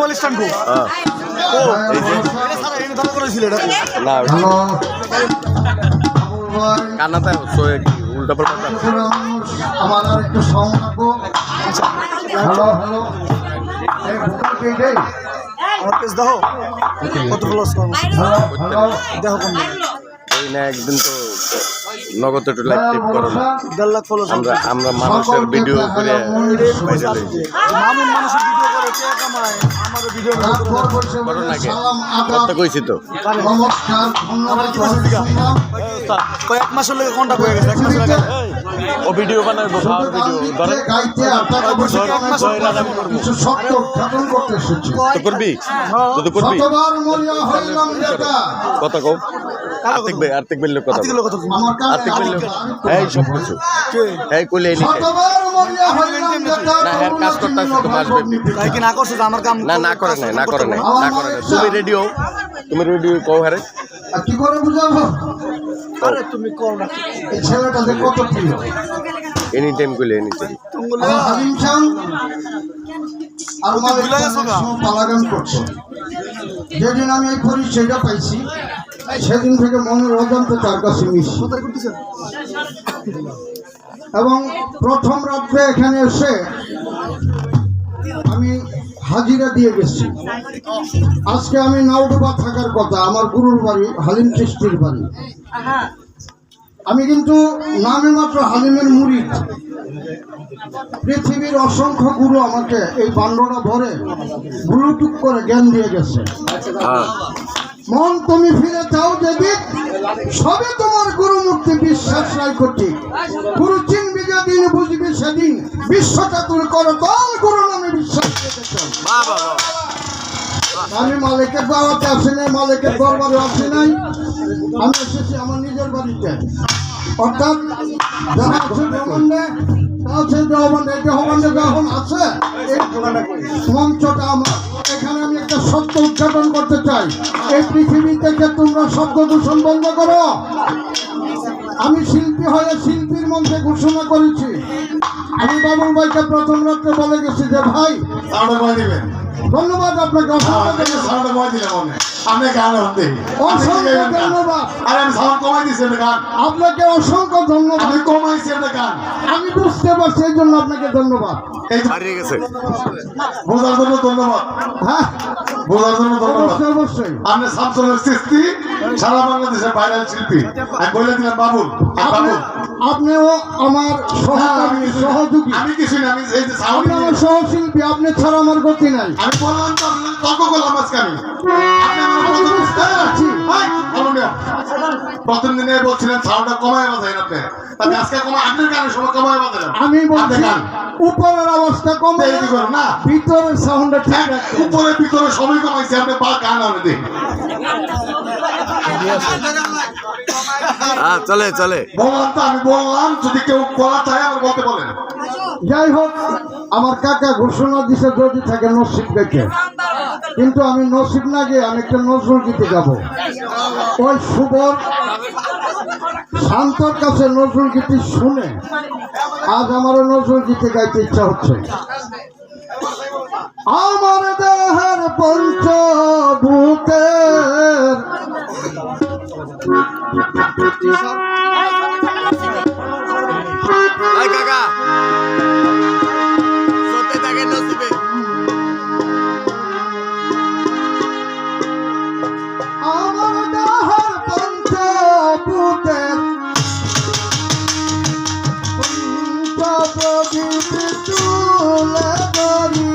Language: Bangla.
মোবাইল স্ট্যান্ড কো এই যে সারা এনে ধরা করেছিল এটা না কানাতে উল্টা পাল্টা আমার আর একটু সাউন্ড রাখবো। হ্যালো হ্যালো এই ভোকাল কে দেই আমার পেজ দাও কত ফলোয়ার্স কম হ্যালো দেখো কম এই না একদিন তো নগদ একটু লাইভ টিপ করো না 1.5 লাখ ফলোয়ার্স আমরা মানুষের ভিডিও করে মামুন মানুষের ভিডিও করে কে কামায় আমাদের ভিডিও করো না কে কত কইছি তো নমস্কার ধন্যবাদ। কয়েক মাসের লেগে কন্টাক্ট হয়ে গেছে 1 মাস আগে ও ভিডিও বানাবো খাওয়ার ভিডিও ধরে গাইতে আপনারা কিছু সত্য উদ্ঘাটন করতে এসেছি। তো করবি তো করবি কতবার মরিয়া হইলাম এটা কত কও আর্থিক বেল কথা আমার আর্থিক বেল এই সব কিছু এই কইলে এই কতবার মরিয়া হইলাম এটা না এর কাজ করতে আছে তো আসবে তাই কি না করছে আমার কাম না করে না তুমি রেডিও কও হারে আর কি করে বুঝাবো? আরে তুমি কল না এই ছেলেটা যে কত প্রিয় এনি টাইম কইলে এনি টাইম হালিম চান আর পালাগান করছো। যেদিন আমি এই পরিচয়টা পাইছি সেদিন থেকে মনের অজান্তে তার কাছে মিশি এবং প্রথম রাত্রে এখানে এসে আমি হাজিরা দিয়ে গেছি। আজকে আমি নাওডুবা থাকার কথা, আমার গুরুর বাড়ি হালিম চিশতির বাড়ি। আমি কিন্তু নামে মাত্র হালিমের মুরিদ। পৃথিবীর অসংখ্য গুরু আমাকে এই বান্ডটা ভরে ব্লুটুথ করে জ্ঞান দিয়ে গেছে। মন তুমি ফিরে চাও যেদিক সবে তোমার গুরুমূর্তি বিশ্বাস রায় কঠিক গুরু চিনবি যেদিন বুঝবি সেদিন বিশ্বটা তুল করো দল গুরু নামে বিশ্বাস আমি মালিকের দাওয়াতে আসি নাই, মালিকের দরবারে আসি নাই, আমি এসেছি আমার নিজের বাড়িতে। অর্থাৎ যারা আছে দেওবন্দে যখন আছে এই মঞ্চটা আমার, এখানে আমি একটা সত্য উদ্ঘাটন করতে চাই। এই পৃথিবী থেকে তোমরা শব্দ দূষণ বন্ধ করো। আমি শিল্পী হয়ে শিল্পীর মঞ্চে ঘোষণা করেছি। আমি বাবুল ভাইকে প্রথম রাত্রে বলে গেছি যে ভাই ধন্যবাদ আপনাকে, অসংখ্য ধন্যবাদ আপনাকে, অসংখ্য ধন্যবাদ। আমি বুঝতে পারছি এই জন্য আপনাকে ধন্যবাদ। বোঝার জন্য ধন্যবাদ। হ্যাঁ বোঝার জন্য ধন্যবাদ। অবশ্যই আপনি শামসুলের সৃষ্টি সারা বাংলাদেশের ভাইরাল শিল্পী। আমি বলে দিলাম বাবুল আপনিও আমার সহযোগী। আমি কিছু না, আমি এই যে আপনি আমার সহশিল্পী, আপনি ছাড়া আমার গতি নাই। আমি বললাম তো তর্ক করলাম আজকে আমি। আপনি প্রথম দিনে বলছিলেন সাউন্ডটা কমায় বাজাই আপনি, তাহলে আজকে কমায় আপনার গানের সময় কমায় বাজালাম। আমি বলছি উপরের অবস্থা কমে না, ভিতরের সাউন্ডটা ঠিক রাখতে। উপরে ভিতরে সবই কমাইছে, আপনি গান আনে দিন। চলে চলে বললাম তো, আমি বললাম যদি কেউ বলা চায় আমার বলতে বলেন। যাই হোক, আমার কাকা ঘোষণা দিছে যদি থাকে নসিব দেখে, কিন্তু আমি নসিব না গিয়ে আমি একটা নজরুল গীতে যাব। ওই শুভর শান্তর কাছে নজরুল গীতি শুনে আজ আমারও নজরুল গীতে গাইতে ইচ্ছা হচ্ছে। আমার দেহের পঞ্চভূতের কাকা সত্যি থাকে নসিবে আমার দেহের পঞ্চভূতের পঞ্চপ্রদীপ তুলে ধরি